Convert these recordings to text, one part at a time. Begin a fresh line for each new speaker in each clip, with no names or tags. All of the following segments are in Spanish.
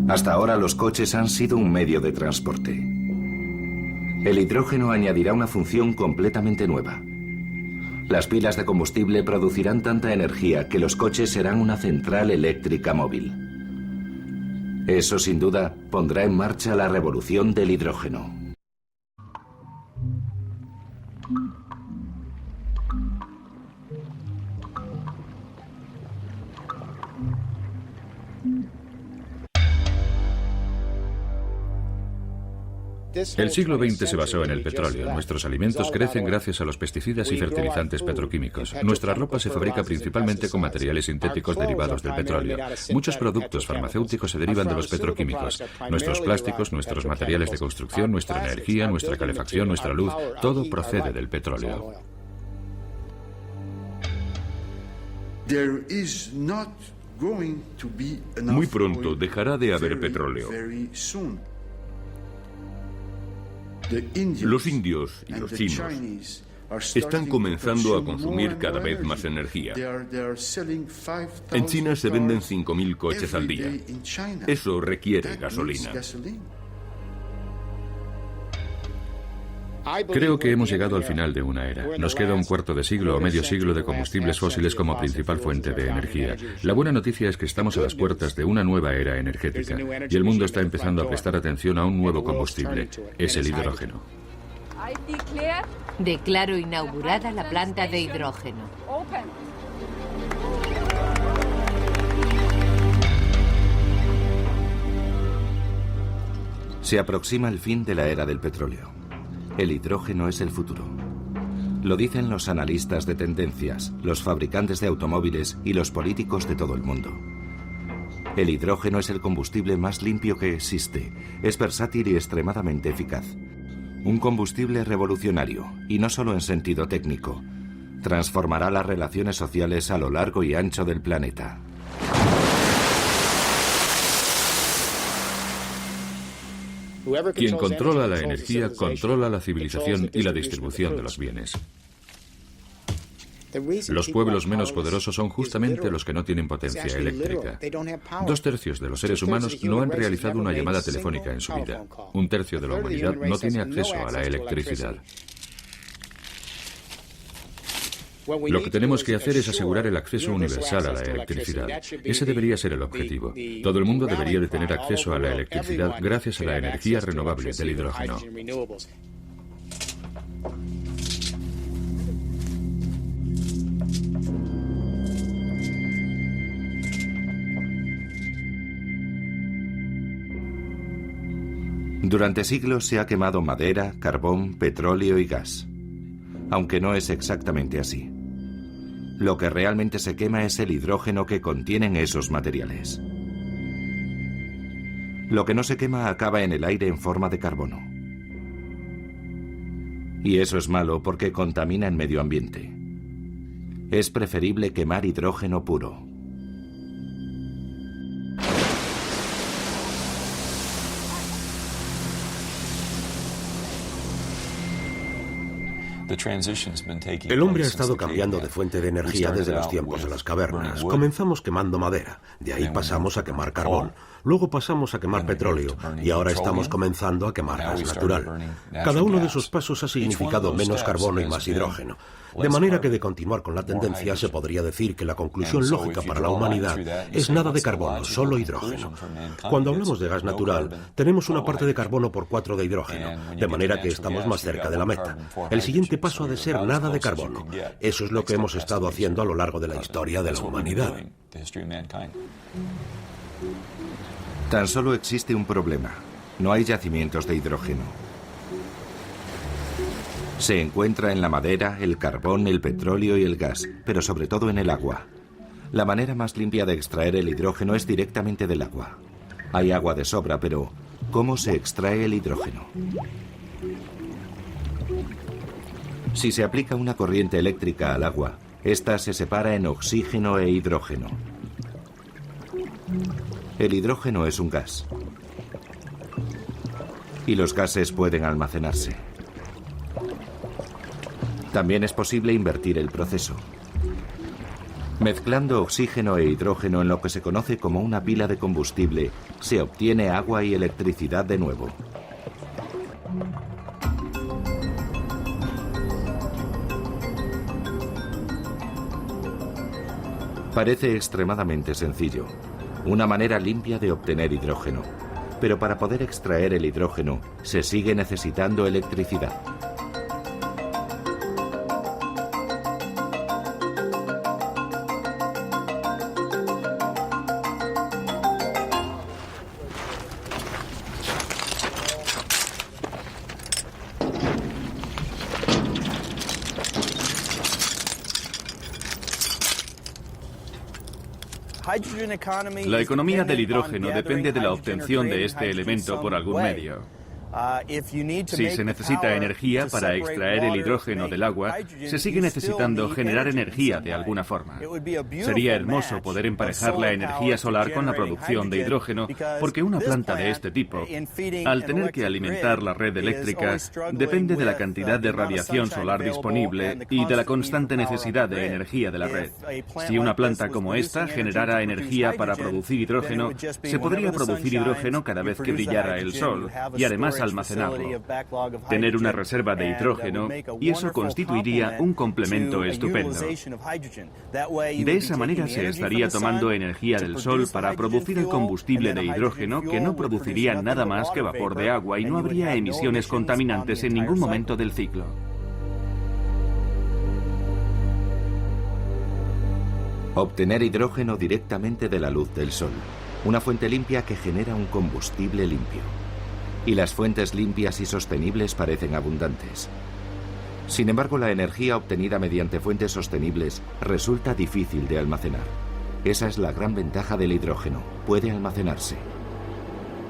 Hasta ahora los coches han sido un medio de transporte. El hidrógeno añadirá una función completamente nueva. Las pilas de combustible producirán tanta energía que los coches serán una central eléctrica móvil. Eso sin duda pondrá en marcha la revolución del hidrógeno.
El siglo XX se basó en el petróleo. Nuestros alimentos crecen gracias a los pesticidas y fertilizantes petroquímicos. Nuestra ropa se fabrica principalmente con materiales sintéticos derivados del petróleo. Muchos productos farmacéuticos se derivan de los petroquímicos. Nuestros plásticos, nuestros materiales de construcción, nuestra energía, nuestra calefacción, nuestra luz, todo procede del petróleo.
Muy pronto dejará de haber petróleo. Los indios y los chinos están comenzando a consumir cada vez más energía. En China se venden 5.000 coches al día. Eso requiere gasolina.
Creo que hemos llegado al final de una era. Nos queda un cuarto de siglo o medio siglo de combustibles fósiles como principal fuente de energía. La buena noticia es que estamos a las puertas de una nueva era energética y el mundo está empezando a prestar atención a un nuevo combustible. Es el hidrógeno.
Declaro inaugurada la planta de hidrógeno.
Se aproxima el fin de la era del petróleo. El hidrógeno es el futuro. Lo dicen los analistas de tendencias, los fabricantes de automóviles y los políticos de todo el mundo. El hidrógeno es el combustible más limpio que existe. Es versátil y extremadamente eficaz. Un combustible revolucionario, y no solo en sentido técnico. Transformará las relaciones sociales a lo largo y ancho del planeta.
Quien controla la energía controla la civilización y la distribución de los bienes. Los pueblos menos poderosos son justamente los que no tienen potencia eléctrica. 2/3 de los seres humanos no han realizado una llamada telefónica en su vida. 1/3 de la humanidad no tiene acceso a la electricidad. Lo que tenemos que hacer es asegurar el acceso universal a la electricidad. Ese debería ser el objetivo. Todo el mundo debería de tener acceso a la electricidad gracias a la energía renovable del hidrógeno.
Durante siglos se ha quemado madera, carbón, petróleo y gas. Aunque no es exactamente así. Lo que realmente se quema es el hidrógeno que contienen esos materiales. Lo que no se quema acaba en el aire en forma de carbono. Y eso es malo porque contamina el medio ambiente. Es preferible quemar hidrógeno puro.
El hombre ha estado cambiando de fuente de energía desde los tiempos de las cavernas. Comenzamos quemando madera, de ahí pasamos a quemar carbón, luego pasamos a quemar petróleo y ahora estamos comenzando a quemar gas natural. Cada uno de esos pasos ha significado menos carbono y más hidrógeno. De manera que de continuar con la tendencia se podría decir que la conclusión lógica para la humanidad es nada de carbono, solo hidrógeno. Cuando hablamos de gas natural, tenemos una parte de carbono por 4 de hidrógeno, de manera que estamos más cerca de la meta. El siguiente paso ha de ser nada de carbono. Eso es lo que hemos estado haciendo a lo largo de la historia de la humanidad.
Tan solo existe un problema. No hay yacimientos de hidrógeno. Se encuentra en la madera, el carbón, el petróleo y el gas, pero sobre todo en el agua. La manera más limpia de extraer el hidrógeno es directamente del agua. Hay agua de sobra, pero ¿cómo se extrae el hidrógeno? Si se aplica una corriente eléctrica al agua, esta se separa en oxígeno e hidrógeno. El hidrógeno es un gas. Y los gases pueden almacenarse. También es posible invertir el proceso. Mezclando oxígeno e hidrógeno en lo que se conoce como una pila de combustible, se obtiene agua y electricidad de nuevo. Parece extremadamente sencillo, una manera limpia de obtener hidrógeno. Pero para poder extraer el hidrógeno, se sigue necesitando electricidad.
La economía del hidrógeno depende de la obtención de este elemento por algún medio. Si se necesita energía para extraer el hidrógeno del agua, se sigue necesitando generar energía de alguna forma. Sería hermoso poder emparejar la energía solar con la producción de hidrógeno, porque una planta de este tipo, al tener que alimentar la red eléctrica, depende de la cantidad de radiación solar disponible y de la constante necesidad de energía de la red. Si una planta como esta generara energía para producir hidrógeno, se podría producir hidrógeno cada vez que brillara el sol, y además almacenarlo, tener una reserva de hidrógeno, y eso constituiría un complemento estupendo. De esa manera se estaría tomando energía del sol para producir el combustible de hidrógeno, que no produciría nada más que vapor de agua y no habría emisiones contaminantes en ningún momento del ciclo.
Obtener hidrógeno directamente de la luz del sol, una fuente limpia que genera un combustible limpio. Y las fuentes limpias y sostenibles parecen abundantes. Sin embargo, la energía obtenida mediante fuentes sostenibles resulta difícil de almacenar. Esa es la gran ventaja del hidrógeno, puede almacenarse.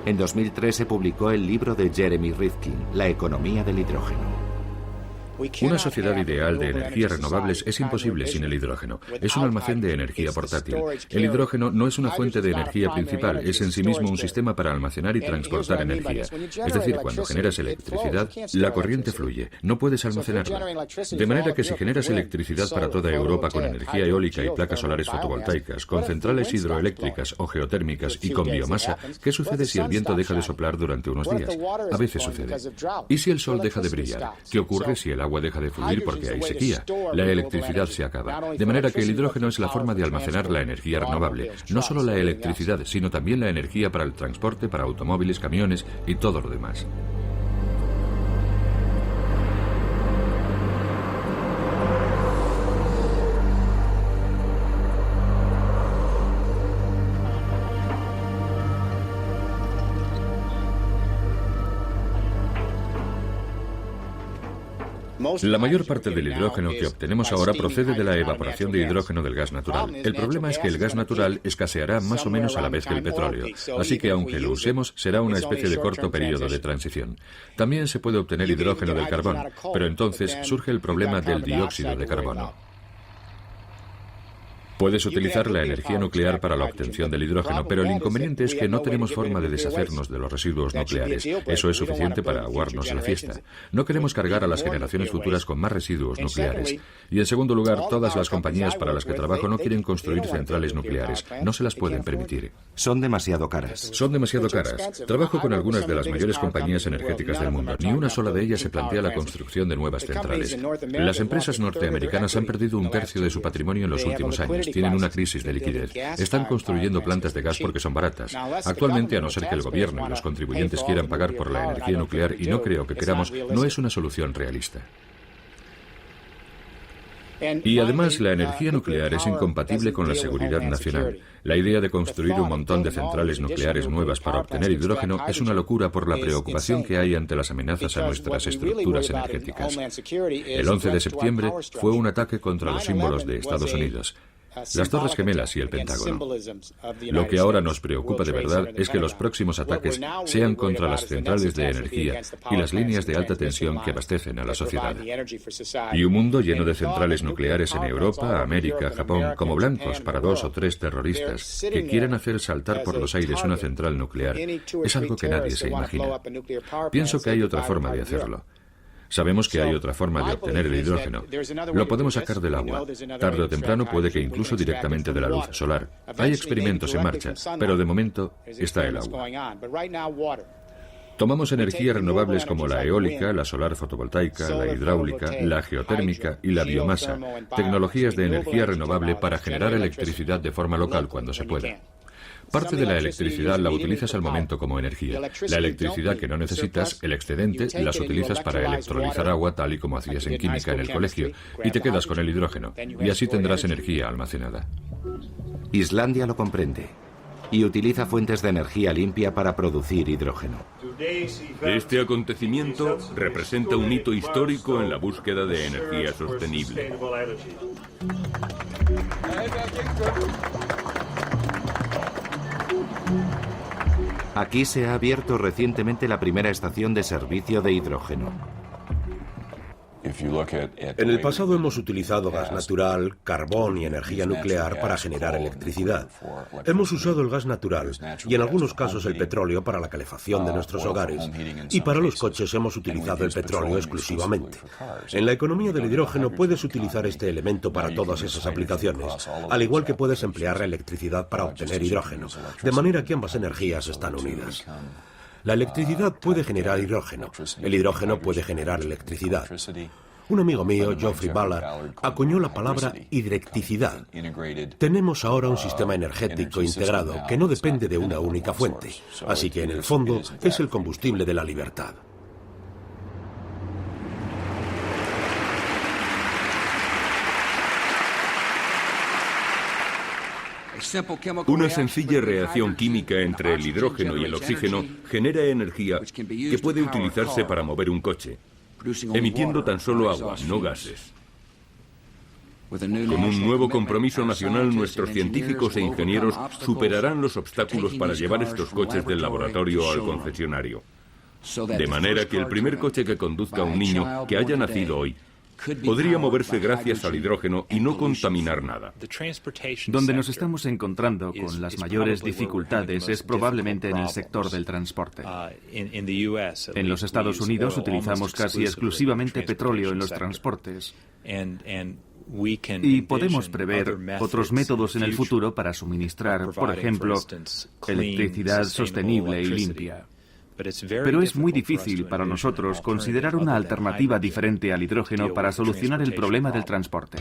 En 2003 se publicó el libro de Jeremy Rifkin, La economía del hidrógeno.
Una sociedad ideal de energías renovables es imposible sin el hidrógeno. Es un almacén de energía portátil. El hidrógeno no es una fuente de energía principal, es en sí mismo un sistema para almacenar y transportar energía. Es decir, cuando generas electricidad, la corriente fluye, no puedes almacenarla. De manera que si generas electricidad para toda Europa con energía eólica y placas solares fotovoltaicas, con centrales hidroeléctricas o geotérmicas y con biomasa, ¿qué sucede si el viento deja de soplar durante unos días? A veces sucede. ¿Y si el sol deja de brillar? ¿Qué ocurre si el agua deja de fluir porque hay sequía? La electricidad se acaba. De manera que el hidrógeno es la forma de almacenar la energía renovable. No solo la electricidad, sino también la energía para el transporte, para automóviles, camiones y todo lo demás. La mayor parte del hidrógeno que obtenemos ahora procede de la evaporación de hidrógeno del gas natural. El problema es que el gas natural escaseará más o menos a la vez que el petróleo, así que aunque lo usemos, será una especie de corto periodo de transición. También se puede obtener hidrógeno del carbón, pero entonces surge el problema del dióxido de carbono. Puedes utilizar la energía nuclear para la obtención del hidrógeno, pero el inconveniente es que no tenemos forma de deshacernos de los residuos nucleares. Eso es suficiente para aguarnos la fiesta. No queremos cargar a las generaciones futuras con más residuos nucleares. Y en segundo lugar, todas las compañías para las que trabajo no quieren construir centrales nucleares. No se las pueden permitir.
Son demasiado caras.
Son demasiado caras. Trabajo con algunas de las mayores compañías energéticas del mundo. Ni una sola de ellas se plantea la construcción de nuevas centrales. Las empresas norteamericanas han perdido un tercio de su patrimonio en los últimos años. Tienen una crisis de liquidez. Están construyendo plantas de gas porque son baratas. Actualmente, a no ser que el gobierno y los contribuyentes quieran pagar por la energía nuclear, y no creo que queramos, no es una solución realista. Y además, la energía nuclear es incompatible con la seguridad nacional. La idea de construir un montón de centrales nucleares nuevas para obtener hidrógeno es una locura por la preocupación que hay ante las amenazas a nuestras estructuras energéticas. El 11 de septiembre fue un ataque contra los símbolos de Estados Unidos, las Torres Gemelas y el Pentágono. Lo que ahora nos preocupa de verdad es que los próximos ataques sean contra las centrales de energía y las líneas de alta tensión que abastecen a la sociedad. Y un mundo lleno de centrales nucleares en Europa, América, Japón, como blancos para 2 o 3 terroristas que quieren hacer saltar por los aires una central nuclear, es algo que nadie se imagina. Pienso que hay otra forma de hacerlo. Sabemos que hay otra forma de obtener el hidrógeno. Lo podemos sacar del agua. Tarde o temprano puede que incluso directamente de la luz solar. Hay experimentos en marcha, pero de momento está el agua. Tomamos energías renovables como la eólica, la solar fotovoltaica, la hidráulica, la geotérmica y la biomasa, tecnologías de energía renovable para generar electricidad de forma local cuando se pueda. Parte de la electricidad la utilizas al momento como energía. La electricidad que no necesitas, el excedente, las utilizas para electrolizar agua tal y como hacías en química en el colegio, y te quedas con el hidrógeno, y así tendrás energía almacenada.
Islandia lo comprende y utiliza fuentes de energía limpia para producir hidrógeno.
Este acontecimiento representa un hito histórico en la búsqueda de energía sostenible.
Aquí se ha abierto recientemente la primera estación de servicio de hidrógeno.
En el pasado hemos utilizado gas natural, carbón y energía nuclear para generar electricidad. Hemos usado el gas natural y en algunos casos el petróleo para la calefacción de nuestros hogares. Y para los coches hemos utilizado el petróleo exclusivamente. En la economía del hidrógeno puedes utilizar este elemento para todas esas aplicaciones, al igual que puedes emplear la electricidad para obtener hidrógeno, de manera que ambas energías están unidas. La electricidad puede generar hidrógeno. El hidrógeno puede generar electricidad. Un amigo mío, Geoffrey Ballard, acuñó la palabra hidrecticidad. Tenemos ahora un sistema energético integrado que no depende de una única fuente. Así que, en el fondo, es el combustible de la libertad.
Una sencilla reacción química entre el hidrógeno y el oxígeno genera energía que puede utilizarse para mover un coche, emitiendo tan solo agua, no gases. Con un nuevo compromiso nacional, nuestros científicos e ingenieros superarán los obstáculos para llevar estos coches del laboratorio al concesionario. De manera que el primer coche que conduzca a un niño que haya nacido hoy podría moverse gracias al hidrógeno y no contaminar nada.
Donde nos estamos encontrando con las mayores dificultades es probablemente en el sector del transporte. En los Estados Unidos utilizamos casi exclusivamente petróleo en los transportes. Y podemos prever otros métodos en el futuro para suministrar, por ejemplo, electricidad sostenible y limpia. Pero es muy difícil para nosotros considerar una alternativa diferente al hidrógeno para solucionar el problema del transporte.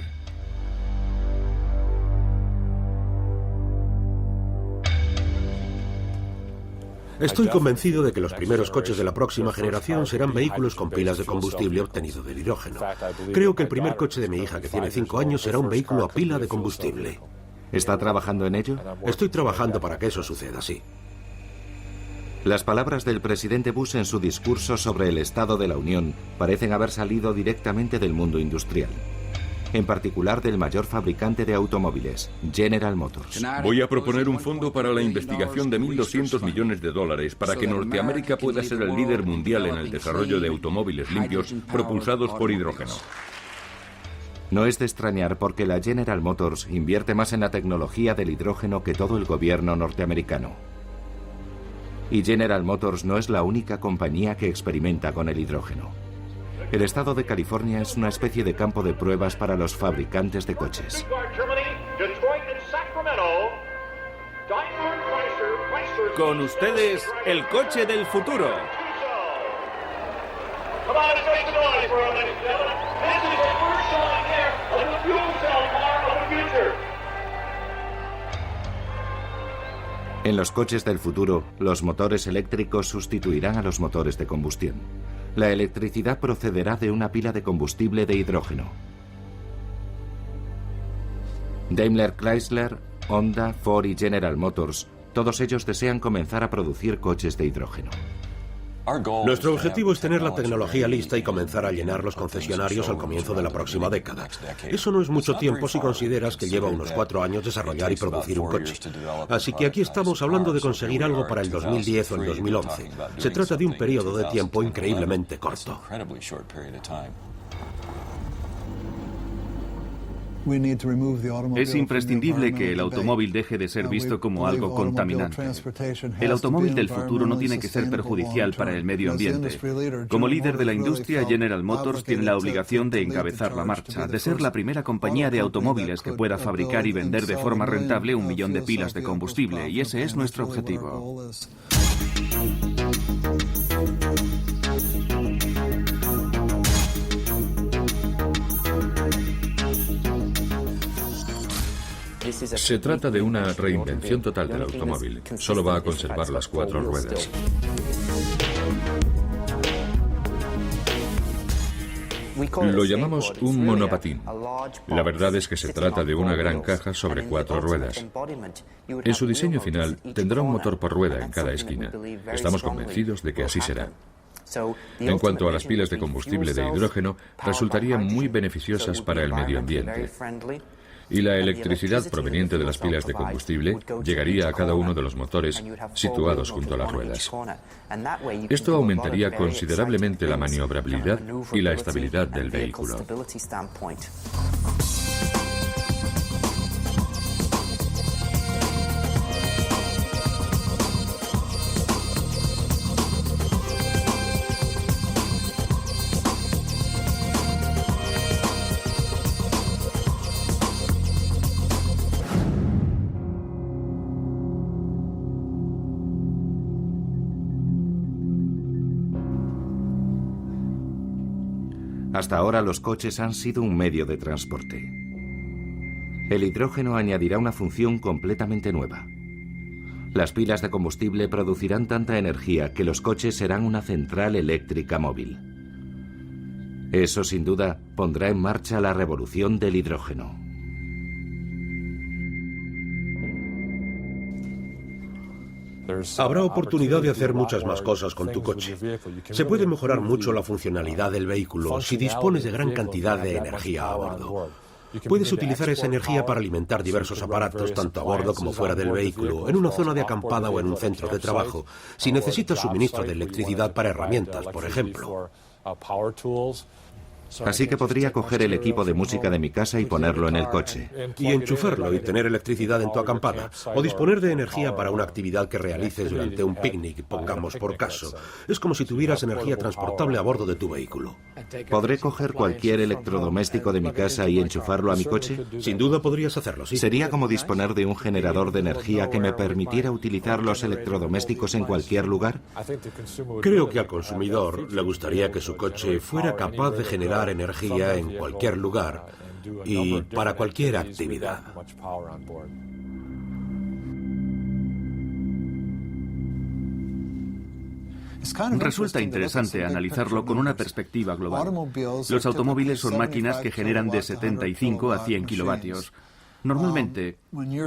Estoy convencido de que los primeros coches de la próxima generación serán vehículos con pilas de combustible obtenido del hidrógeno. Creo que el primer coche de mi hija, que tiene 5 años, será un vehículo a pila de combustible.
¿Está trabajando en ello?
Estoy trabajando para que eso suceda, sí.
Las palabras del presidente Bush en su discurso sobre el Estado de la Unión parecen haber salido directamente del mundo industrial, en particular del mayor fabricante de automóviles, General Motors.
Voy a proponer un fondo para la investigación de $1.200 millones para que Norteamérica pueda ser el líder mundial en el desarrollo de automóviles limpios propulsados por hidrógeno.
No es de extrañar porque la General Motors invierte más en la tecnología del hidrógeno que todo el gobierno norteamericano. Y General Motors no es la única compañía que experimenta con el hidrógeno. El estado de California es una especie de campo de pruebas para los fabricantes de coches.
Con ustedes, el coche del futuro.
En los coches del futuro, los motores eléctricos sustituirán a los motores de combustión. La electricidad procederá de una pila de combustible de hidrógeno. Daimler Chrysler, Honda, Ford y General Motors, todos ellos desean comenzar a producir coches de hidrógeno.
Nuestro objetivo es tener la tecnología lista y comenzar a llenar los concesionarios al comienzo de la próxima década. Eso no es mucho tiempo si consideras que lleva unos 4 años desarrollar y producir un coche. Así que aquí estamos hablando de conseguir algo para el 2010 o el 2011. Se trata de un periodo de tiempo increíblemente corto.
Es imprescindible que el automóvil deje de ser visto como algo contaminante. El automóvil del futuro no tiene que ser perjudicial para el medio ambiente. Como líder de la industria, General Motors tiene la obligación de encabezar la marcha, de ser la primera compañía de automóviles que pueda fabricar y vender de forma rentable 1 millón de pilas de combustible, y ese es nuestro objetivo.
Se trata de una reinvención total del automóvil. Solo va a conservar las 4 ruedas. Lo llamamos un monopatín. La verdad es que se trata de una gran caja sobre 4 ruedas. En su diseño final tendrá un motor por rueda en cada esquina. Estamos convencidos de que así será. En cuanto a las pilas de combustible de hidrógeno, resultarían muy beneficiosas para el medio ambiente. Y la electricidad proveniente de las pilas de combustible llegaría a cada uno de los motores situados junto a las ruedas. Esto aumentaría considerablemente la maniobrabilidad y la estabilidad del vehículo.
Hasta ahora los coches han sido un medio de transporte. El hidrógeno añadirá una función completamente nueva. Las pilas de combustible producirán tanta energía que los coches serán una central eléctrica móvil. Eso, sin duda, pondrá en marcha la revolución del hidrógeno.
Habrá oportunidad de hacer muchas más cosas con tu coche. Se puede mejorar mucho la funcionalidad del vehículo si dispones de gran cantidad de energía a bordo. Puedes utilizar esa energía para alimentar diversos aparatos, tanto a bordo como fuera del vehículo, en una zona de acampada o en un centro de trabajo, si necesitas suministro de electricidad para herramientas, por ejemplo.
Así que podría coger el equipo de música de mi casa y ponerlo en el coche.
Y enchufarlo y tener electricidad en tu acampada. O disponer de energía para una actividad que realices durante un picnic, pongamos por caso. Es como si tuvieras energía transportable a bordo de tu vehículo.
¿Podré coger cualquier electrodoméstico de mi casa y enchufarlo a mi coche?
Sin duda podrías hacerlo, sí.
Sería como disponer de un generador de energía que me permitiera utilizar los electrodomésticos en cualquier lugar.
Creo que al consumidor le gustaría que su coche fuera capaz de generar energía en cualquier lugar y para cualquier actividad.
Resulta interesante analizarlo con una perspectiva global. Los automóviles son máquinas que generan de 75 a 100 kilovatios. Normalmente,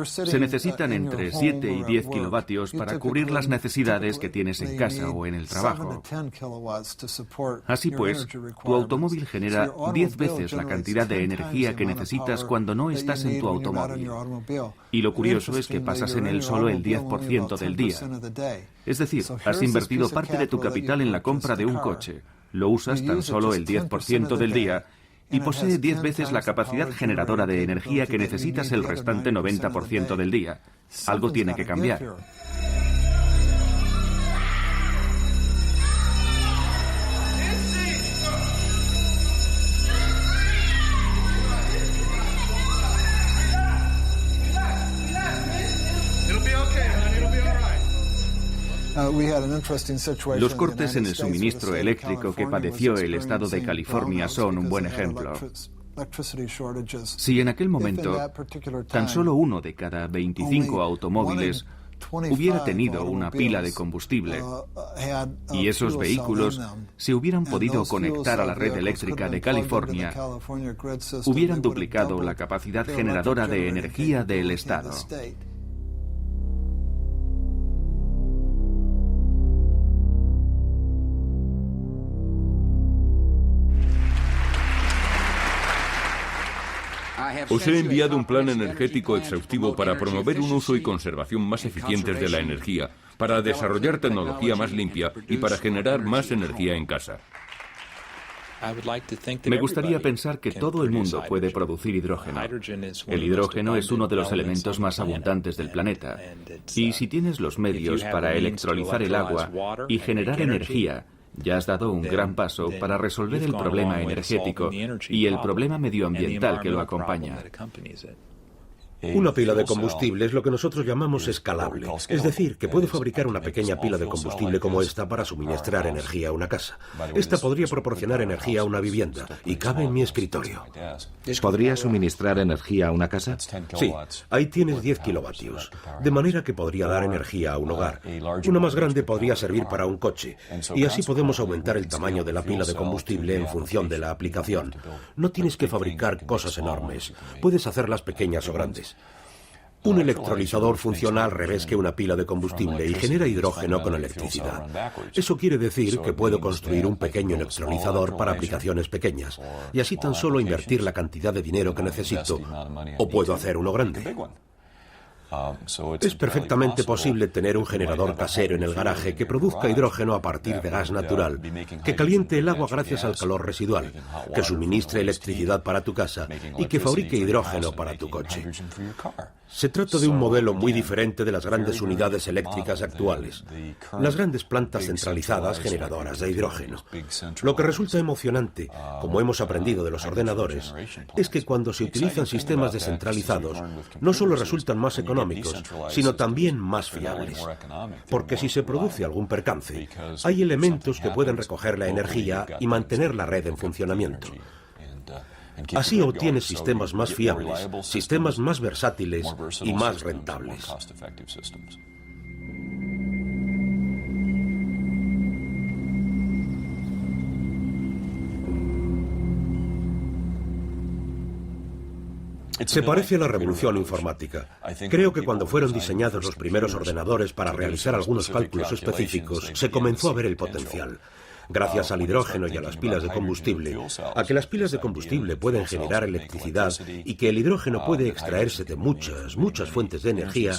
se necesitan entre 7 y 10 kilovatios para cubrir las necesidades que tienes en casa o en el trabajo. Así pues, tu automóvil genera 10 veces la cantidad de energía que necesitas cuando no estás en tu automóvil. Y lo curioso es que pasas en él solo el 10% del día. Es decir, has invertido parte de tu capital en la compra de un coche. Lo usas tan solo el 10% del día y posee 10 veces la capacidad generadora de energía que necesitas el restante 90% del día. Algo tiene que cambiar. Los cortes en el suministro eléctrico que padeció el estado de California son un buen ejemplo. Si en aquel momento tan solo 1 de cada 25 automóviles hubiera tenido una pila de combustible y esos vehículos se hubieran podido conectar a la red eléctrica de California, hubieran duplicado la capacidad generadora de energía del estado.
Os he enviado un plan energético exhaustivo para promover un uso y conservación más eficientes de la energía, para desarrollar tecnología más limpia y para generar más energía en casa.
Me gustaría pensar que todo el mundo puede producir hidrógeno. El hidrógeno es uno de los elementos más abundantes del planeta. Y si tienes los medios para electrolizar el agua y generar energía, ya has dado un gran paso para resolver el problema energético y el problema medioambiental que lo acompaña.
Una pila de combustible es lo que nosotros llamamos escalable, es decir, que puede fabricar una pequeña pila de combustible como esta para suministrar energía a una casa. Esta podría proporcionar energía a una vivienda y cabe en mi escritorio.
¿Podría suministrar energía a una casa?
Sí, ahí tienes 10 kilovatios, de manera que podría dar energía a un hogar. Una más grande podría servir para un coche, y así podemos aumentar el tamaño de la pila de combustible en función de la aplicación. No tienes que fabricar cosas enormes, puedes hacerlas pequeñas o grandes. Un electrolizador funciona al revés que una pila de combustible y genera hidrógeno con electricidad. Eso quiere decir que puedo construir un pequeño electrolizador para aplicaciones pequeñas y así tan solo invertir la cantidad de dinero que necesito, o puedo hacer uno grande. Es perfectamente posible tener un generador casero en el garaje que produzca hidrógeno a partir de gas natural, que caliente el agua gracias al calor residual, que suministre electricidad para tu casa y que fabrique hidrógeno para tu coche. Se trata de un modelo muy diferente de las grandes unidades eléctricas actuales, las grandes plantas centralizadas generadoras de hidrógeno. Lo que resulta emocionante, como hemos aprendido de los ordenadores, es que cuando se utilizan sistemas descentralizados, no solo resultan más económicos, sino también más fiables. Porque si se produce algún percance, hay elementos que pueden recoger la energía y mantener la red en funcionamiento. Así obtienes sistemas más fiables, sistemas más versátiles y más rentables. Se parece a la revolución informática. Creo que cuando fueron diseñados los primeros ordenadores para realizar algunos cálculos específicos, se comenzó a ver el potencial. Gracias al hidrógeno y a las pilas de combustible, a que las pilas de combustible pueden generar electricidad y que el hidrógeno puede extraerse de muchas fuentes de energía,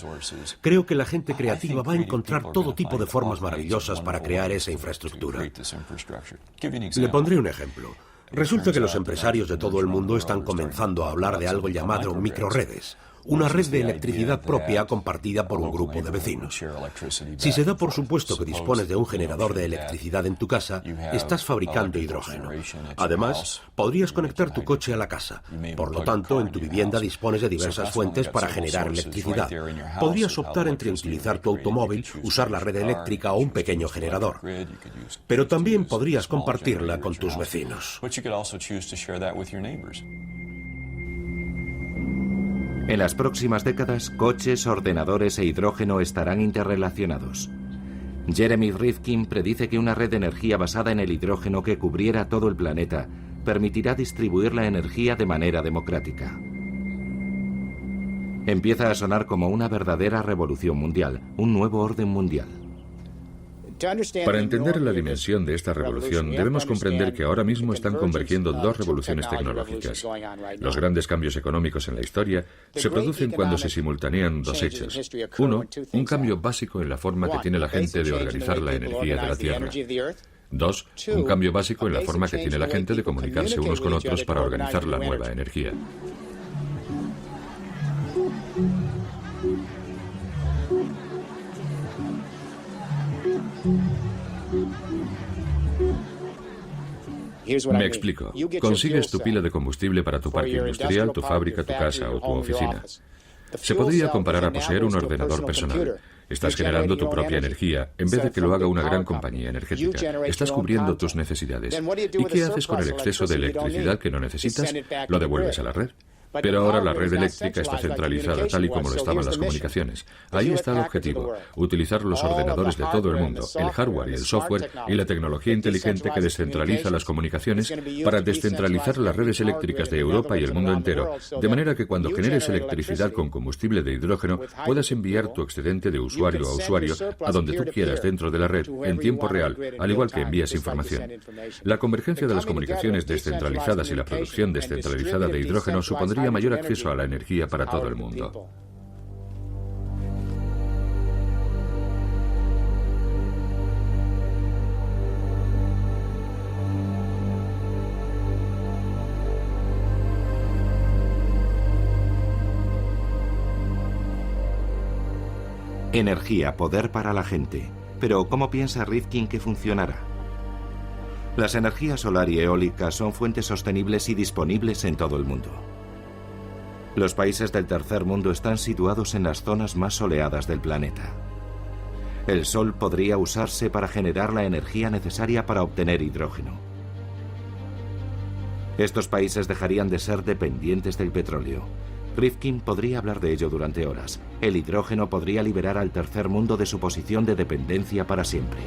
creo que la gente creativa va a encontrar todo tipo de formas maravillosas para crear esa infraestructura. Le pondré un ejemplo. Resulta que los empresarios de todo el mundo están comenzando a hablar de algo llamado microredes. Una red de electricidad propia compartida por un grupo de vecinos. Si se da por supuesto que dispones de un generador de electricidad en tu casa, estás fabricando hidrógeno. Además, podrías conectar tu coche a la casa. Por lo tanto, en tu vivienda dispones de diversas fuentes para generar electricidad. Podrías optar entre utilizar tu automóvil, usar la red eléctrica o un pequeño generador. Pero también podrías compartirla con tus vecinos.
En las próximas décadas, coches, ordenadores e hidrógeno estarán interrelacionados. Jeremy Rifkin predice que una red de energía basada en el hidrógeno que cubriera todo el planeta permitirá distribuir la energía de manera democrática. Empieza a sonar como una verdadera revolución mundial, un nuevo orden mundial.
Para entender la dimensión de esta revolución, debemos comprender que ahora mismo están convergiendo dos revoluciones tecnológicas. Los grandes cambios económicos en la historia se producen cuando se simultanean dos hechos. Uno, un cambio básico en la forma que tiene la gente de organizar la energía de la Tierra. Dos, un cambio básico en la forma que tiene la gente de comunicarse unos con otros para organizar la nueva energía. Me explico. Consigues tu pila de combustible para tu parque industrial, tu fábrica, tu casa o tu oficina. Se podría comparar a poseer un ordenador personal. Estás generando tu propia energía, en vez de que lo haga una gran compañía energética. Estás cubriendo tus necesidades. ¿Y qué haces con el exceso de electricidad que no necesitas? Lo devuelves a la red. Pero ahora la red eléctrica está centralizada tal y como lo estaban las comunicaciones. Ahí está el objetivo, utilizar los ordenadores de todo el mundo, el hardware y el software y la tecnología inteligente que descentraliza las comunicaciones para descentralizar las redes eléctricas de Europa y el mundo entero, de manera que cuando generes electricidad con combustible de hidrógeno puedas enviar tu excedente de usuario a usuario a donde tú quieras dentro de la red, en tiempo real, al igual que envías información. La convergencia de las comunicaciones descentralizadas y la producción descentralizada de hidrógeno supondría mayor acceso a la energía para todo el mundo.
Energía, poder para la gente. Pero ¿cómo piensa Rifkin que funcionará? Las energías solar y eólica son fuentes sostenibles y disponibles en todo el mundo. Los países del tercer mundo están situados en las zonas más soleadas del planeta. El sol podría usarse para generar la energía necesaria para obtener hidrógeno. Estos países dejarían de ser dependientes del petróleo. Rifkin podría hablar de ello durante horas. El hidrógeno podría liberar al tercer mundo de su posición de dependencia para siempre.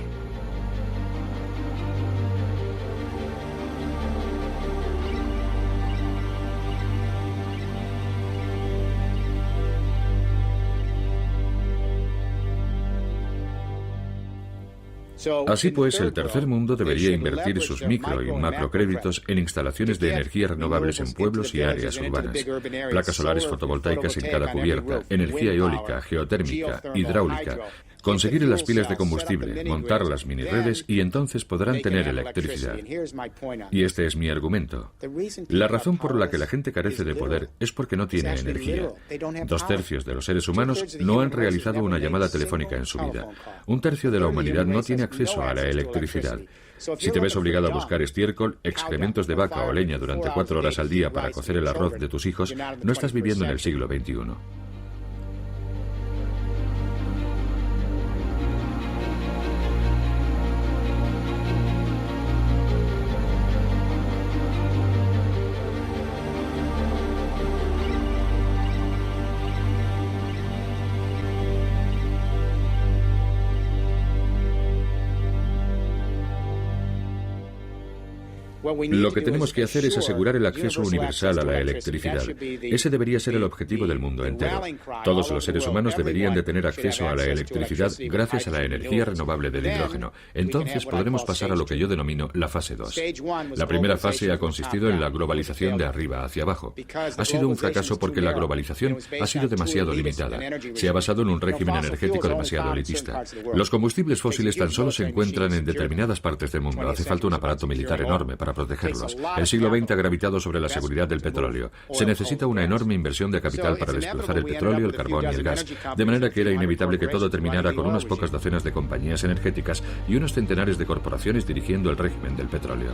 Así pues, el tercer mundo debería invertir sus micro y macrocréditos en instalaciones de energías renovables en pueblos y áreas urbanas, placas solares fotovoltaicas en cada cubierta, energía eólica, geotérmica, hidráulica, conseguir las pilas de combustible, montar las miniredes y entonces podrán tener electricidad. Y este es mi argumento. La razón por la que la gente carece de poder es porque no tiene energía. 2/3 de los seres humanos no han realizado una llamada telefónica en su vida. 1/3 de la humanidad no tiene acceso a la electricidad. Si te ves obligado a buscar estiércol, excrementos de vaca o leña durante 4 horas al día para cocer el arroz de tus hijos, no estás viviendo en el siglo XXI. Lo que tenemos que hacer es asegurar el acceso universal a la electricidad. Ese debería ser el objetivo del mundo entero. Todos los seres humanos deberían de tener acceso a la electricidad gracias a la energía renovable del hidrógeno. Entonces podremos pasar a lo que yo denomino la fase 2. La primera fase ha consistido en la globalización de arriba hacia abajo. Ha sido un fracaso porque la globalización ha sido demasiado limitada. Se ha basado en un régimen energético demasiado elitista. Los combustibles fósiles tan solo se encuentran en determinadas partes del mundo. Hace falta un aparato militar enorme para protegerlos. El siglo XX ha gravitado sobre la seguridad del petróleo. Se necesita una enorme inversión de capital para desplazar el petróleo, el carbón y el gas, de manera que era inevitable que todo terminara con unas pocas docenas de compañías energéticas y unos centenares de corporaciones dirigiendo el régimen del petróleo.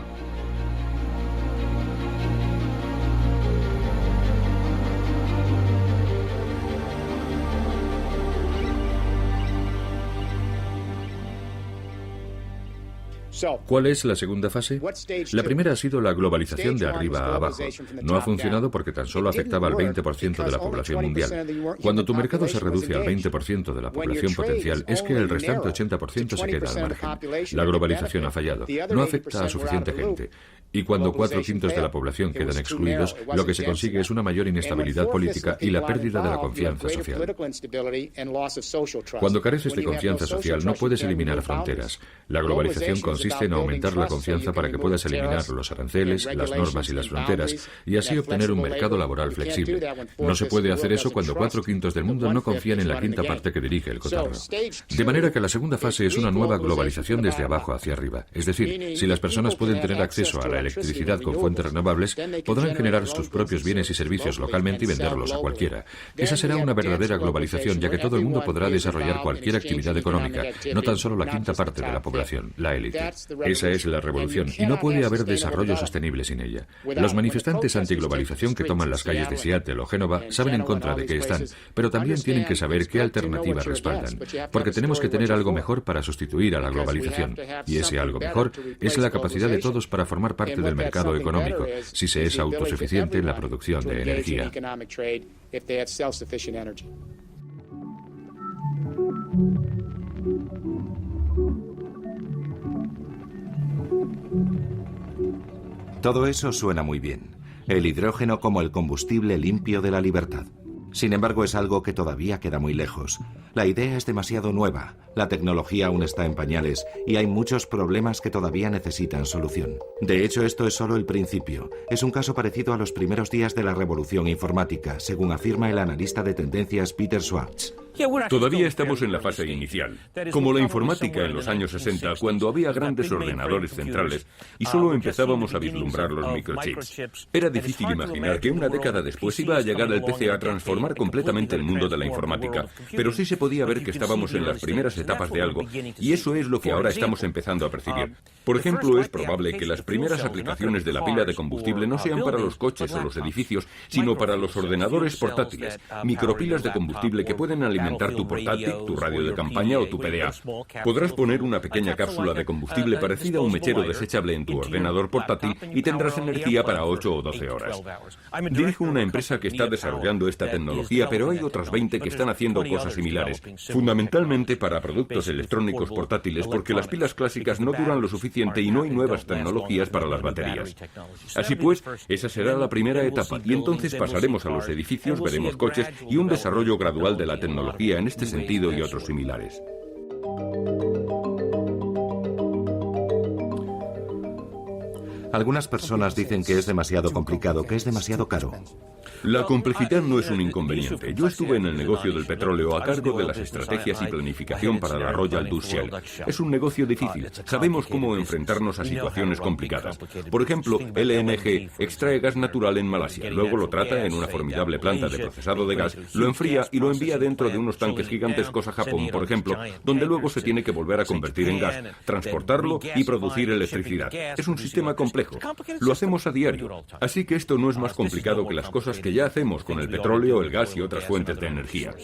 ¿Cuál es la segunda fase? La primera ha sido la globalización de arriba a abajo. No ha funcionado porque tan solo afectaba al 20% de la población mundial. Cuando tu mercado se reduce al 20% de la población potencial, es que el restante 80% se queda al margen. La globalización ha fallado. No afecta a suficiente gente. Y cuando 4/5 de la población quedan excluidos, lo que se consigue es una mayor inestabilidad política y la pérdida de la confianza social. Cuando careces de confianza social, no puedes eliminar fronteras. La globalización consiste en aumentar la confianza para que puedas eliminar los aranceles, las normas y las fronteras, y así obtener un mercado laboral flexible. No se puede hacer eso cuando 4/5 del mundo no confían en la quinta parte que dirige el cotarro. De manera que la segunda fase es una nueva globalización desde abajo hacia arriba. Es decir, si las personas pueden tener acceso a la electricidad con fuentes renovables, podrán generar sus propios bienes y servicios localmente y venderlos a cualquiera. Esa será una verdadera globalización, ya que todo el mundo podrá desarrollar cualquier actividad económica, no tan solo la quinta parte de la población, la élite. Esa es la revolución, y no puede haber desarrollo sostenible sin ella. Los manifestantes antiglobalización que toman las calles de Seattle o Génova saben en contra de qué están, pero también tienen que saber qué alternativa respaldan, porque tenemos que tener algo mejor para sustituir a la globalización, y ese algo mejor es la capacidad de todos para formar parte del mercado económico, si se es autosuficiente en la producción de energía.
Todo eso suena muy bien. El hidrógeno como el combustible limpio de la libertad. Sin embargo, es algo que todavía queda muy lejos. La idea es demasiado nueva, la tecnología aún está en pañales y hay muchos problemas que todavía necesitan solución. De hecho, esto es solo el principio. Es un caso parecido a los primeros días de la revolución informática, según afirma el analista de tendencias Peter Schwartz.
Todavía estamos en la fase inicial, como la informática en los años 60, cuando había grandes ordenadores centrales y solo empezábamos a vislumbrar los microchips. Era difícil imaginar que una década después iba a llegar el PC a transformar completamente el mundo de la informática, pero sí se podía ver que estábamos en las primeras etapas de algo, y eso es lo que ahora estamos empezando a percibir. Por ejemplo, es probable que las primeras aplicaciones de la pila de combustible no sean para los coches o los edificios, sino para los ordenadores portátiles, micropilas de combustible que pueden alimentar tu portátil, tu radio de campaña o tu PDA. Podrás poner una pequeña cápsula de combustible parecida a un mechero desechable en tu ordenador portátil y tendrás energía para 8 o 12 horas. Dirijo una empresa que está desarrollando esta tecnología, pero hay otras 20 que están haciendo cosas similares, fundamentalmente para productos electrónicos portátiles, porque las pilas clásicas no duran lo suficiente y no hay nuevas tecnologías para las baterías. Así pues, esa será la primera etapa, y entonces pasaremos a los edificios, veremos coches y un desarrollo gradual de la tecnología en este sentido y otros similares.
Algunas personas dicen que es demasiado complicado, que es demasiado caro.
La complejidad no es un inconveniente. Yo estuve en el negocio del petróleo a cargo de las estrategias y planificación para la Royal Dutch Shell. Es un negocio difícil. Sabemos cómo enfrentarnos a situaciones complicadas. Por ejemplo, LNG extrae gas natural en Malasia, luego lo trata en una formidable planta de procesado de gas, lo enfría y lo envía dentro de unos tanques gigantescos a Japón, por ejemplo, donde luego se tiene que volver a convertir en gas, transportarlo y producir electricidad. Es un sistema complejo. Lo hacemos a diario. Así que esto no es más complicado que las cosas que ya hacemos con el petróleo, el gas y otras fuentes de energía.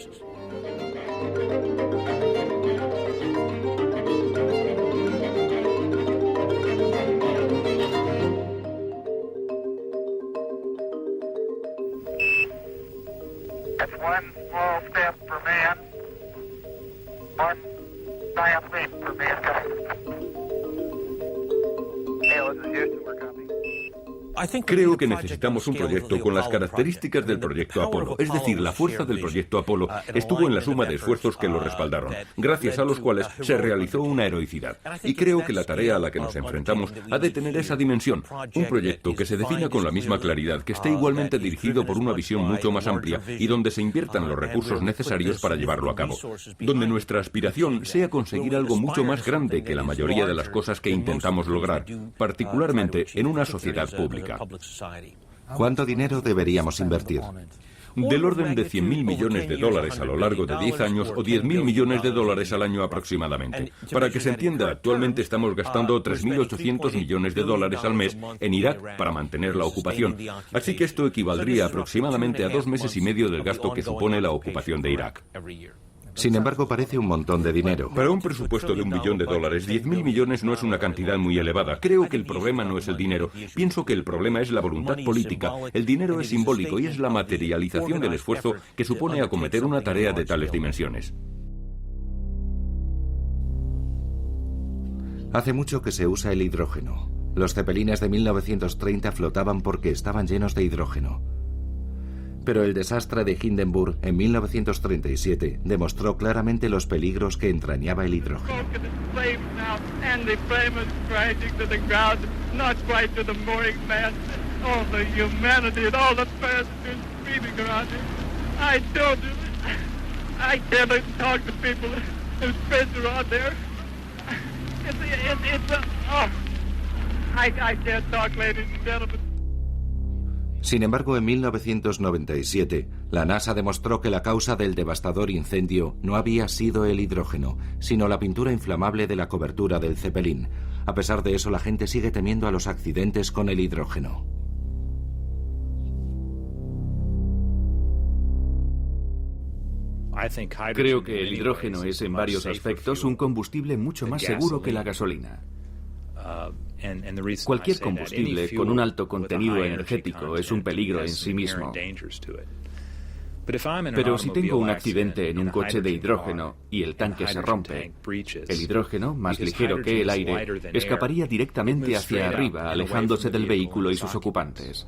Creo que necesitamos un proyecto con las características del proyecto Apolo, es decir, la fuerza del proyecto Apolo estuvo en la suma de esfuerzos que lo respaldaron, gracias a los cuales se realizó una heroicidad. Y creo que la tarea a la que nos enfrentamos ha de tener esa dimensión, un proyecto que se defina con la misma claridad, que esté igualmente dirigido por una visión mucho más amplia y donde se inviertan los recursos necesarios para llevarlo a cabo, donde nuestra aspiración sea conseguir algo mucho más grande que la mayoría de las cosas que intentamos lograr, particularmente en una sociedad pública.
¿Cuánto dinero deberíamos invertir?
Del orden de 100.000 millones de dólares a lo largo de 10 años o 10.000 millones de dólares al año aproximadamente. Para que se entienda, actualmente estamos gastando 3.800 millones de dólares al mes en Irak para mantener la ocupación. Así que esto equivaldría aproximadamente a 2 meses y medio del gasto que supone la ocupación de Irak.
Sin embargo, parece un montón de dinero.
Para un presupuesto de $1 billón, 10.000 millones no es una cantidad muy elevada. Creo que el problema no es el dinero. Pienso que el problema es la voluntad política. El dinero es simbólico y es la materialización del esfuerzo que supone acometer una tarea de tales dimensiones.
Hace mucho que se usa el hidrógeno. Los cepelines de 1930 flotaban porque estaban llenos de hidrógeno. Pero el desastre de Hindenburg en 1937 demostró claramente los peligros que entrañaba el hidrógeno. Sin embargo, en 1997, la NASA demostró que la causa del devastador incendio no había sido el hidrógeno, sino la pintura inflamable de la cobertura del Zeppelin. A pesar de eso, la gente sigue temiendo a los accidentes con el hidrógeno.
Creo que el hidrógeno es en varios aspectos un combustible mucho más seguro que la gasolina. Cualquier combustible con un alto contenido energético es un peligro en sí mismo. Pero si tengo un accidente en un coche de hidrógeno y el tanque se rompe, el hidrógeno, más ligero que el aire, escaparía directamente hacia arriba, alejándose del vehículo y sus ocupantes.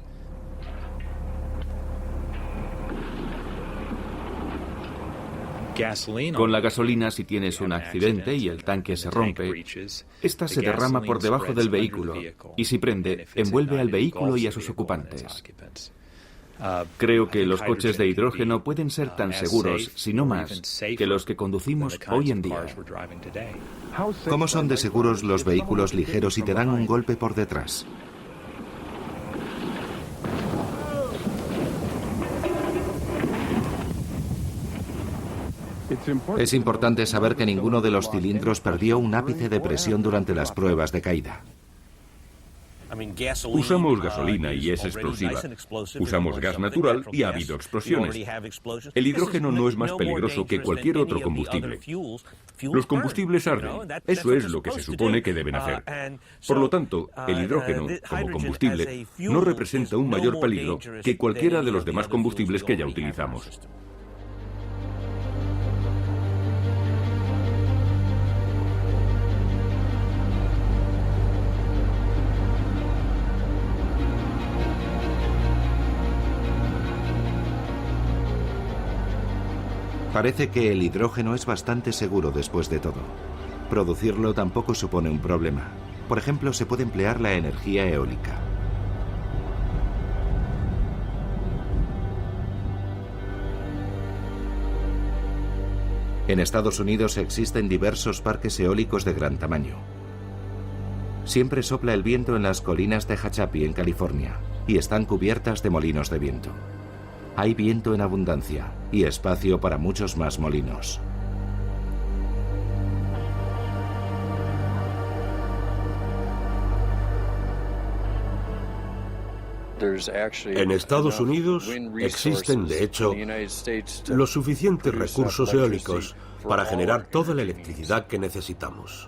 Con la gasolina, si tienes un accidente y el tanque se rompe, esta se derrama por debajo del vehículo y si prende, envuelve al vehículo y a sus ocupantes. Creo que los coches de hidrógeno pueden ser tan seguros, si no más, que los que conducimos hoy en día.
¿Cómo son de seguros los vehículos ligeros si te dan un golpe por detrás? Es importante saber que ninguno de los cilindros perdió un ápice de presión durante las pruebas de caída.
Usamos gasolina y es explosiva. Usamos gas natural y ha habido explosiones. El hidrógeno no es más peligroso que cualquier otro combustible. Los combustibles arden. Eso es lo que se supone que deben hacer. Por lo tanto, el hidrógeno, como combustible, no representa un mayor peligro que cualquiera de los demás combustibles que ya utilizamos.
Parece que el hidrógeno es bastante seguro después de todo. Producirlo tampoco supone un problema. Por ejemplo, se puede emplear la energía eólica. En Estados Unidos existen diversos parques eólicos de gran tamaño. Siempre sopla el viento en las colinas de Tehachapi, en California, y están cubiertas de molinos de viento. Hay viento en abundancia y espacio para muchos más molinos.
En Estados Unidos existen, de hecho, los suficientes recursos eólicos para generar toda la electricidad que necesitamos.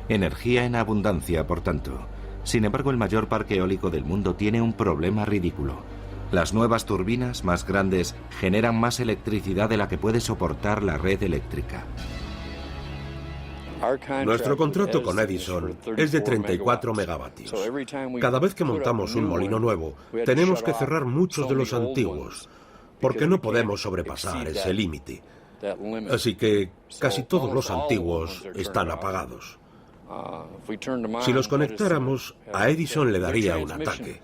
Energía en abundancia, por tanto. Sin embargo, el mayor parque eólico del mundo tiene un problema ridículo. Las nuevas turbinas más grandes generan más electricidad de la que puede soportar la red eléctrica.
Nuestro contrato con Edison es de 34 megavatios. Cada vez que montamos un molino nuevo, tenemos que cerrar muchos de los antiguos, porque no podemos sobrepasar ese límite. Así que casi todos los antiguos están apagados. Si los conectáramos, a Edison le daría un ataque.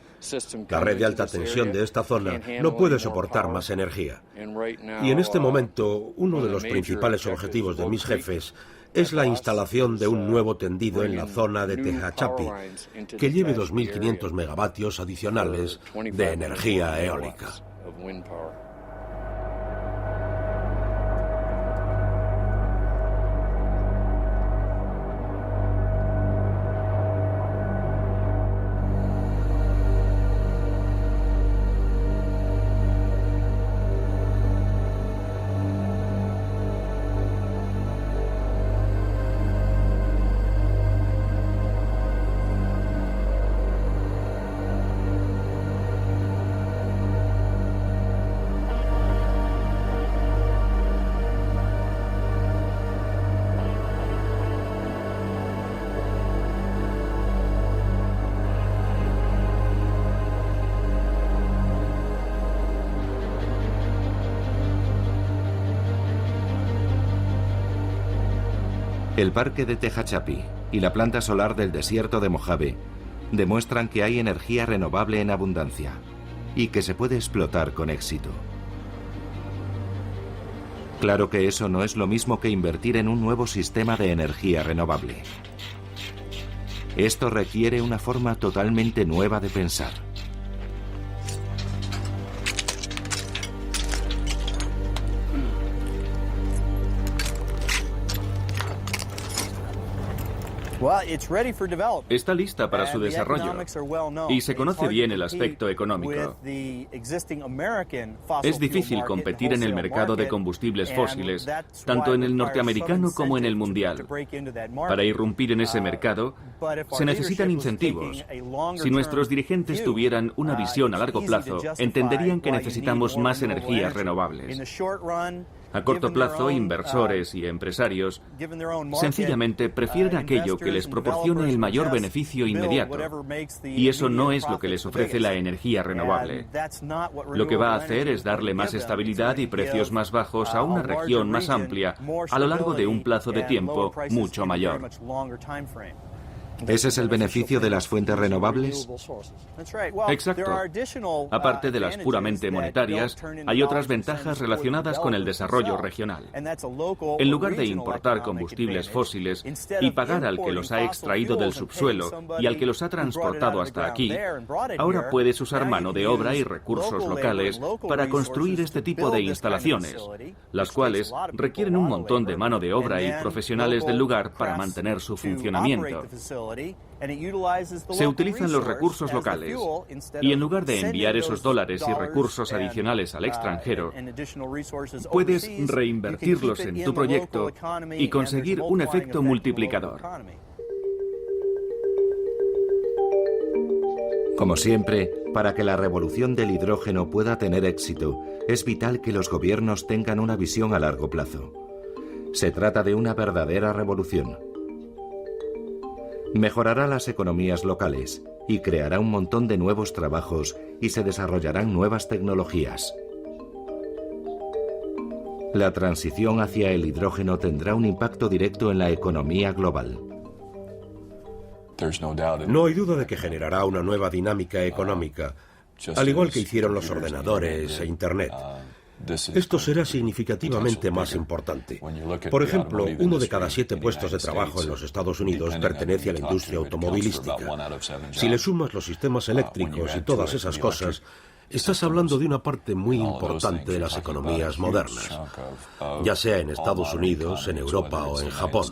La red de alta tensión de esta zona no puede soportar más energía. Y en este momento, uno de los principales objetivos de mis jefes es la instalación de un nuevo tendido en la zona de Tehachapi, que lleve 2.500 megavatios adicionales de energía eólica.
El parque de Tehachapi y la planta solar del desierto de Mojave demuestran que hay energía renovable en abundancia y que se puede explotar con éxito. Claro que eso no es lo mismo que invertir en un nuevo sistema de energía renovable. Esto requiere una forma totalmente nueva de pensar.
Está lista para su desarrollo y se conoce bien el aspecto económico. Es difícil competir en el mercado de combustibles fósiles, tanto en el norteamericano como en el mundial. Para irrumpir en ese mercado, se necesitan incentivos. Si nuestros dirigentes tuvieran una visión a largo plazo, entenderían que necesitamos más energías renovables. A corto plazo, inversores y empresarios sencillamente prefieren aquello que les proporcione el mayor beneficio inmediato. Y eso no es lo que les ofrece la energía renovable. Lo que va a hacer es darle más estabilidad y precios más bajos a una región más amplia a lo largo de un plazo de tiempo mucho mayor.
¿Ese es el beneficio de las fuentes renovables?
Exacto. Aparte de las puramente monetarias, hay otras ventajas relacionadas con el desarrollo regional. En lugar de importar combustibles fósiles y pagar al que los ha extraído del subsuelo y al que los ha transportado hasta aquí, ahora puedes usar mano de obra y recursos locales para construir este tipo de instalaciones, las cuales requieren un montón de mano de obra y profesionales del lugar para mantener su funcionamiento. Se utilizan los recursos locales y en lugar de enviar esos dólares y recursos adicionales al extranjero, puedes reinvertirlos en tu proyecto y conseguir un efecto multiplicador.
Como siempre, para que la revolución del hidrógeno pueda tener éxito, es vital que los gobiernos tengan una visión a largo plazo. Se trata de una verdadera revolución. Mejorará las economías locales y creará un montón de nuevos trabajos y se desarrollarán nuevas tecnologías. La transición hacia el hidrógeno tendrá un impacto directo en la economía global.
No hay duda de que generará una nueva dinámica económica, al igual que hicieron los ordenadores e Internet. Esto será significativamente más importante. Por ejemplo, 1 de cada 7 puestos de trabajo en los Estados Unidos pertenece a la industria automovilística. Si le sumas los sistemas eléctricos y todas esas cosas, estás hablando de una parte muy importante de las economías modernas, ya sea en Estados Unidos, en Europa o en Japón.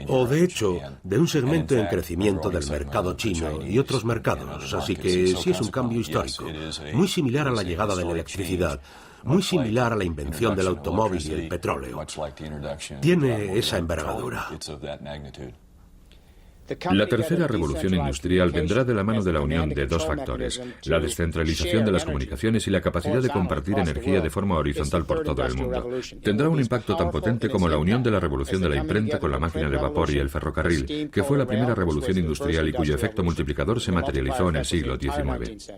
O, de hecho, de un segmento en crecimiento del mercado chino y otros mercados. Así que sí es un cambio histórico, muy similar a la llegada de la electricidad, muy similar a la invención del automóvil y el petróleo. Tiene esa envergadura.
La tercera revolución industrial vendrá de la mano de la unión de dos factores, la descentralización de las comunicaciones y la capacidad de compartir energía de forma horizontal por todo el mundo. Tendrá un impacto tan potente como la unión de la revolución de la imprenta con la máquina de vapor y el ferrocarril, que fue la primera revolución industrial y cuyo efecto multiplicador se materializó en el siglo XIX.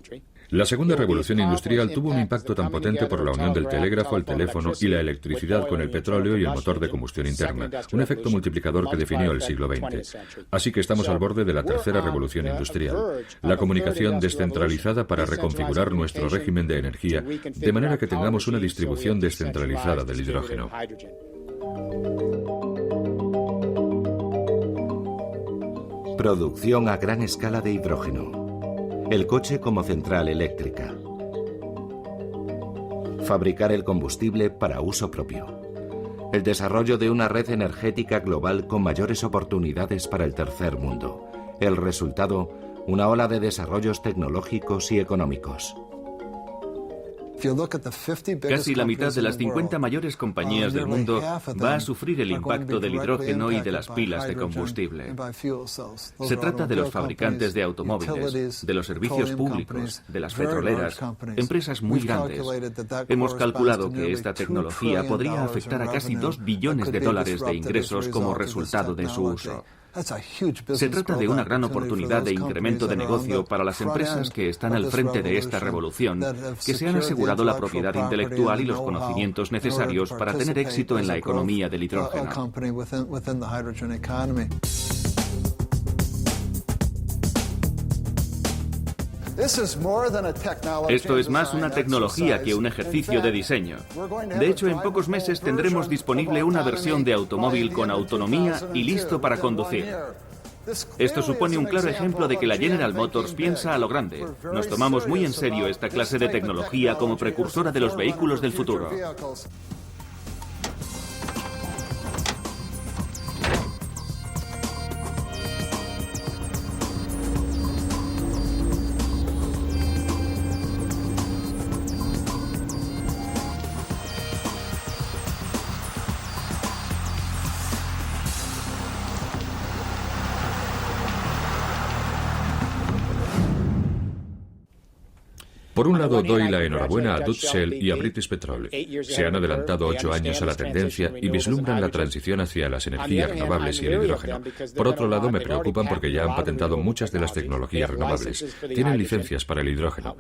La segunda revolución industrial tuvo un impacto tan potente por la unión del telégrafo, el teléfono y la electricidad con el petróleo y el motor de combustión interna, un efecto multiplicador que definió el siglo XX. Así que estamos al borde de la tercera revolución industrial, la comunicación descentralizada para reconfigurar nuestro régimen de energía, de manera que tengamos una distribución descentralizada del hidrógeno.
Producción a gran escala de hidrógeno. El coche como central eléctrica. Fabricar el combustible para uso propio. El desarrollo de una red energética global con mayores oportunidades para el tercer mundo. El resultado, una ola de desarrollos tecnológicos y económicos.
Casi la mitad de las 50 mayores compañías del mundo va a sufrir el impacto del hidrógeno y de las pilas de combustible. Se trata de los fabricantes de automóviles, de los servicios públicos, de las petroleras, empresas muy grandes. Hemos calculado que esta tecnología podría afectar a casi $2 billones de ingresos como resultado de su uso. Se trata de una gran oportunidad de incremento de negocio para las empresas que están al frente de esta revolución, que se han asegurado la propiedad intelectual y los conocimientos necesarios para tener éxito en la economía del hidrógeno. Esto es más una tecnología que un ejercicio de diseño. De hecho, en pocos meses tendremos disponible una versión de automóvil con autonomía y listo para conducir. Esto supone un claro ejemplo de que la General Motors piensa a lo grande. Nos tomamos muy en serio esta clase de tecnología como precursora de los vehículos del futuro.
Por un lado, doy la enhorabuena a Dutch Shell y a British Petroleum. Se han adelantado 8 años a la tendencia y vislumbran la transición hacia las energías renovables y el hidrógeno. Por otro lado, me preocupan porque ya han patentado muchas de las tecnologías renovables. Tienen licencias para el hidrógeno.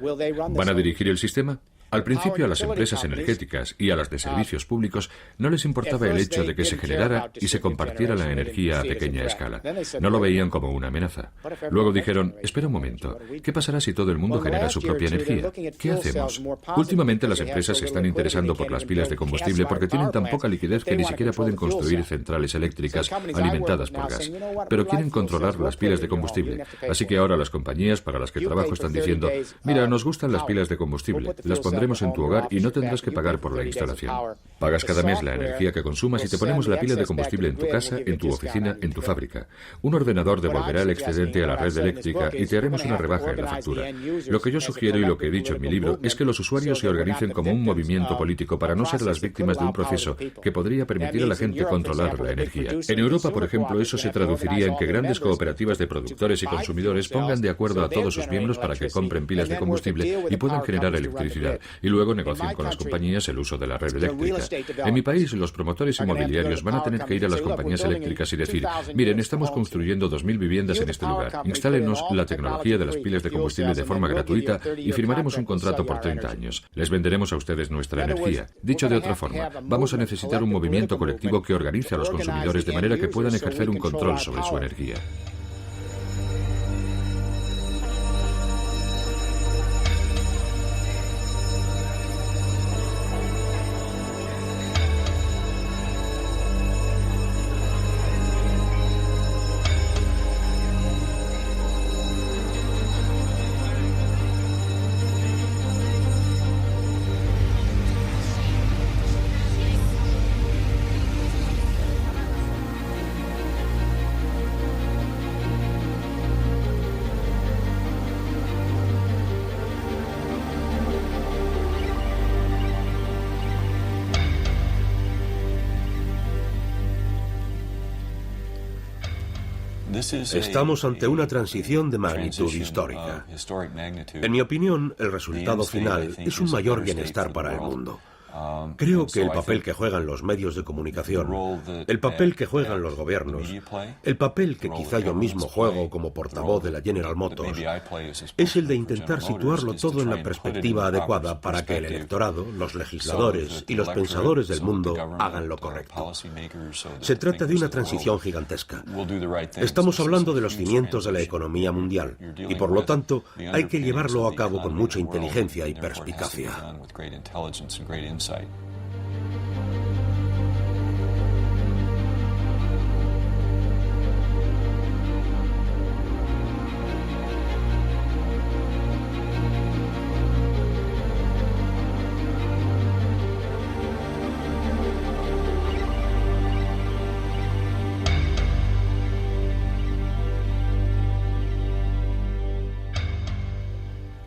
¿Van a dirigir el sistema? Al principio a las empresas energéticas y a las de servicios públicos no les importaba el hecho de que se generara y se compartiera la energía a pequeña escala. No lo veían como una amenaza. Luego dijeron, espera un momento, ¿qué pasará si todo el mundo genera su propia energía? ¿Qué hacemos? Últimamente las empresas se están interesando por las pilas de combustible porque tienen tan poca liquidez que ni siquiera pueden construir centrales eléctricas alimentadas por gas. Pero quieren controlar las pilas de combustible. Así que ahora las compañías para las que trabajo están diciendo, mira, nos gustan las pilas de combustible, las pondremos en tu hogar y no tendrás que pagar por la instalación. Pagas cada mes la energía que consumas y te ponemos la pila de combustible en tu casa, en tu oficina, en tu fábrica. Un ordenador devolverá el excedente a la red eléctrica y te haremos una rebaja en la factura. Lo que yo sugiero y lo que he dicho en mi libro es que los usuarios se organicen como un movimiento político para no ser las víctimas de un proceso que podría permitir a la gente controlar la energía. En Europa, por ejemplo, eso se traduciría en que grandes cooperativas de productores y consumidores pongan de acuerdo a todos sus miembros para que compren pilas de combustible y puedan generar electricidad, y luego negocien con las compañías el uso de la red eléctrica. En mi país, los promotores inmobiliarios van a tener que ir a las compañías eléctricas y decir, miren, estamos construyendo 2000 viviendas en este lugar, instálenos la tecnología de las pilas de combustible de forma gratuita y firmaremos un contrato por 30 años. Les venderemos a ustedes nuestra energía. Dicho de otra forma, vamos a necesitar un movimiento colectivo que organice a los consumidores de manera que puedan ejercer un control sobre su energía.
Estamos ante una transición de magnitud histórica. En mi opinión, el resultado final es un mayor bienestar para el mundo. Creo que el papel que juegan los medios de comunicación, el papel que juegan los gobiernos, el papel que quizá yo mismo juego como portavoz de la General Motors, es el de intentar situarlo todo en la perspectiva adecuada para que el electorado, los legisladores y los pensadores del mundo hagan lo correcto. Se trata de una transición gigantesca. Estamos hablando de los cimientos de la economía mundial y, por lo tanto, hay que llevarlo a cabo con mucha inteligencia y perspicacia.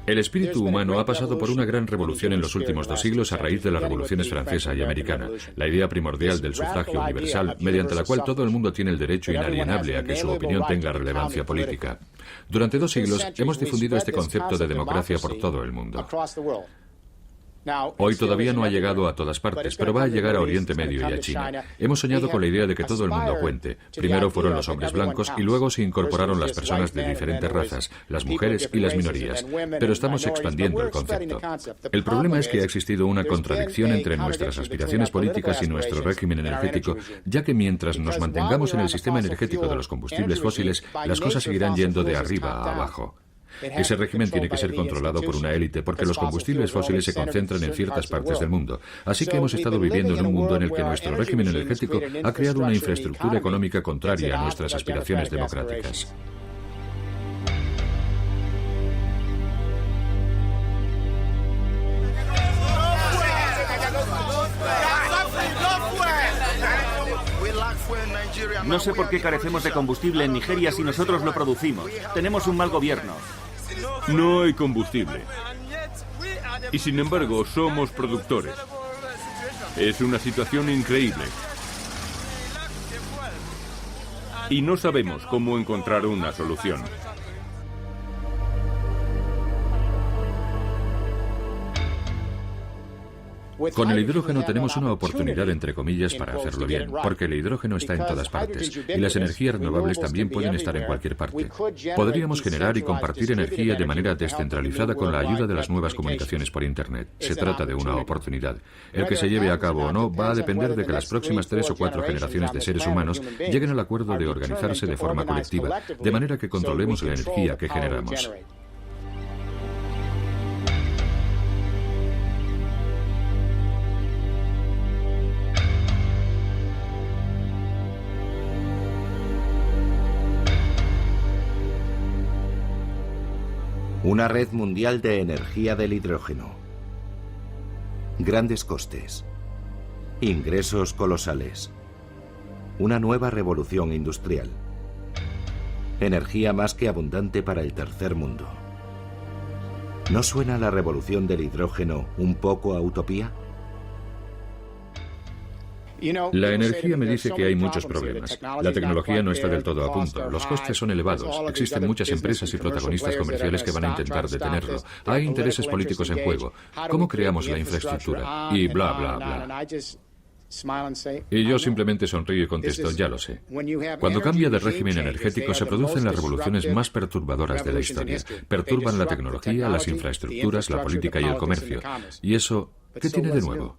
El espíritu humano ha pasado por una gran revolución en los últimos 2 siglos a raíz de las revoluciones francesa y americana, la idea primordial del sufragio universal, mediante la cual todo el mundo tiene el derecho inalienable a que su opinión tenga relevancia política. Durante 2 siglos hemos difundido este concepto de democracia por todo el mundo. Hoy todavía no ha llegado a todas partes, pero va a llegar a Oriente Medio y a China. Hemos soñado con la idea de que todo el mundo cuente. Primero fueron los hombres blancos y luego se incorporaron las personas de diferentes razas, las mujeres y las minorías. Pero estamos expandiendo el concepto. El problema es que ha existido una contradicción entre nuestras aspiraciones políticas y nuestro régimen energético, ya que mientras nos mantengamos en el sistema energético de los combustibles fósiles, las cosas seguirán yendo de arriba a abajo. Ese régimen tiene que ser controlado por una élite porque los combustibles fósiles se concentran en ciertas partes del mundo. Así que hemos estado viviendo en un mundo en el que nuestro régimen energético ha creado una infraestructura económica contraria a nuestras aspiraciones democráticas.
No sé por qué carecemos de combustible en Nigeria si nosotros lo producimos. Tenemos un mal gobierno.
No hay combustible. Y sin embargo, somos productores. Es una situación increíble. Y no sabemos cómo encontrar una solución.
Con el hidrógeno tenemos una oportunidad, entre comillas, para hacerlo bien, porque el hidrógeno está en todas partes y las energías renovables también pueden estar en cualquier parte. Podríamos generar y compartir energía de manera descentralizada con la ayuda de las nuevas comunicaciones por Internet. Se trata de una oportunidad. El que se lleve a cabo o no va a depender de que las próximas 3 o 4 generaciones de seres humanos lleguen al acuerdo de organizarse de forma colectiva, de manera que controlemos la energía que generamos.
Una red mundial de energía del hidrógeno. Grandes costes. Ingresos colosales. Una nueva revolución industrial. Energía más que abundante para el tercer mundo. ¿No suena la revolución del hidrógeno un poco a utopía?
La energía me dice que hay muchos problemas. La tecnología no está del todo a punto. Los costes son elevados. Existen muchas empresas y protagonistas comerciales que van a intentar detenerlo. Hay intereses políticos en juego. ¿Cómo creamos la infraestructura? Y bla, bla, bla. Y yo simplemente sonrío y contesto, ya lo sé. Cuando cambia de régimen energético se producen las revoluciones más perturbadoras de la historia. Perturban la tecnología, las infraestructuras, la política y el comercio. ¿Y eso qué tiene de nuevo?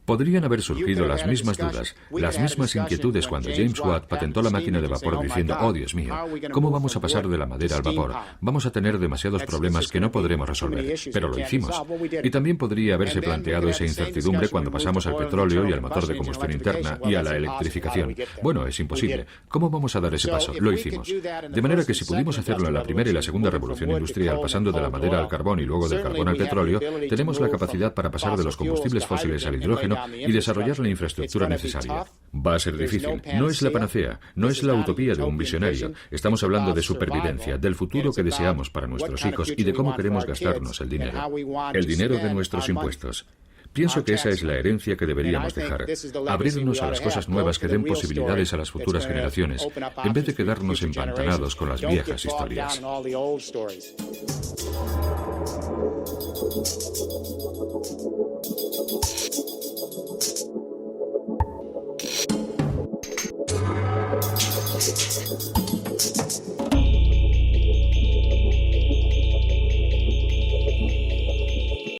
Podrían haber surgido las mismas dudas, las mismas inquietudes cuando James Watt patentó la máquina de vapor diciendo, oh Dios mío, ¿cómo vamos a pasar de la madera al vapor? Vamos a tener demasiados problemas que no podremos resolver. Pero lo hicimos. Y también podría haberse planteado esa incertidumbre cuando pasamos al petróleo y al motor de combustión interna y a la electrificación. Bueno, es imposible. ¿Cómo vamos a dar ese paso? Lo hicimos. De manera que si pudimos hacerlo en la primera y la segunda revolución industrial, pasando de la madera al carbón y luego del carbón al petróleo, tenemos la capacidad para pasar de los combustibles fósiles al hidrógeno y desarrollar la infraestructura necesaria. Va a ser difícil. No es la panacea, no es la utopía de un visionario. Estamos hablando de supervivencia, del futuro que deseamos para nuestros hijos y de cómo queremos gastarnos el dinero. El dinero de nuestros impuestos. Pienso que esa es la herencia que deberíamos dejar. Abrirnos a las cosas nuevas que den posibilidades a las futuras generaciones, en vez de quedarnos empantanados con las viejas historias.